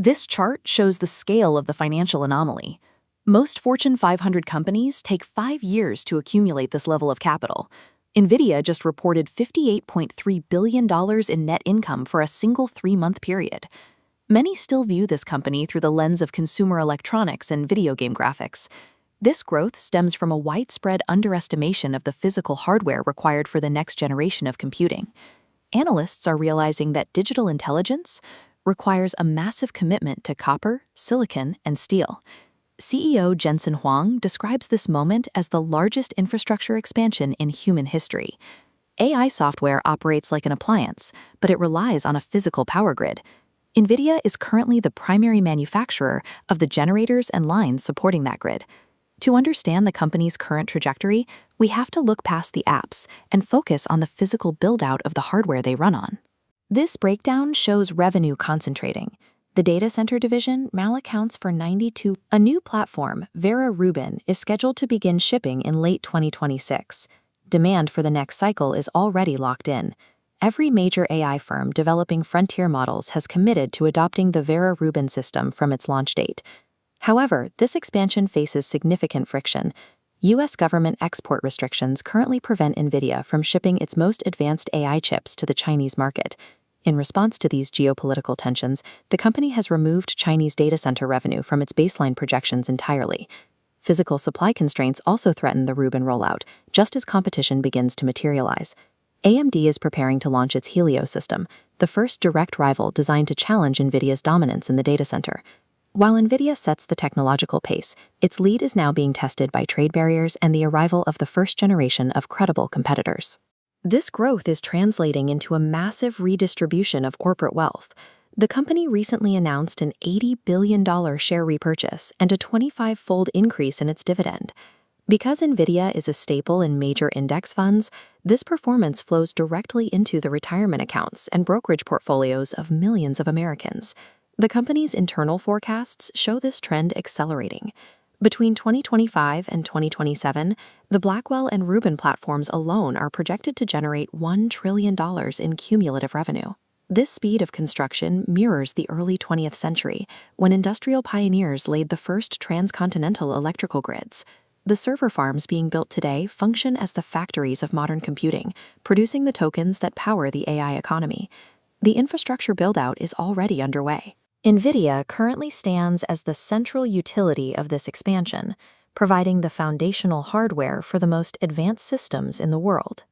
This chart shows the scale of the financial anomaly. Most Fortune 500 companies take 5 years to accumulate this level of capital. Nvidia just reported $58.3 billion in net income for a single 3-month period. Many still view this company through the lens of consumer electronics and video game graphics. This growth stems from a widespread underestimation of the physical hardware required for the next generation of computing. Analysts are realizing that digital intelligence requires a massive commitment to copper, silicon, and steel. CEO Jensen Huang describes this moment as the largest infrastructure expansion in human history. AI software operates like an appliance, but it relies on a physical power grid. Nvidia is currently the primary manufacturer of the generators and lines supporting that grid. To understand the company's current trajectory, we have to look past the apps and focus on the physical build-out of the hardware they run on. This breakdown shows revenue concentrating. The data center division now accounts for 92%. A new platform, Vera Rubin, is scheduled to begin shipping in late 2026. Demand for the next cycle is already locked in. Every major AI firm developing frontier models has committed to adopting the Vera Rubin system from its launch date. However, this expansion faces significant friction. U.S. government export restrictions currently prevent Nvidia from shipping its most advanced AI chips to the Chinese market. In response to these geopolitical tensions, the company has removed Chinese data center revenue from its baseline projections entirely. Physical supply constraints also threaten the Rubin rollout, just as competition begins to materialize. AMD is preparing to launch its Helio system, the first direct rival designed to challenge Nvidia's dominance in the data center. While Nvidia sets the technological pace, its lead is now being tested by trade barriers and the arrival of the first generation of credible competitors. This growth is translating into a massive redistribution of corporate wealth. The company recently announced an $80 billion share repurchase and a 25-fold increase in its dividend. Because Nvidia is a staple in major index funds, this performance flows directly into the retirement accounts and brokerage portfolios of millions of Americans. The company's internal forecasts show this trend accelerating. Between 2025 and 2027, the Blackwell and Rubin platforms alone are projected to generate $1 trillion in cumulative revenue. This speed of construction mirrors the early 20th century, when industrial pioneers laid the first transcontinental electrical grids. The server farms being built today function as the factories of modern computing, producing the tokens that power the AI economy. The infrastructure build-out is already underway. Nvidia currently stands as the central utility of this expansion, providing the foundational hardware for the most advanced systems in the world.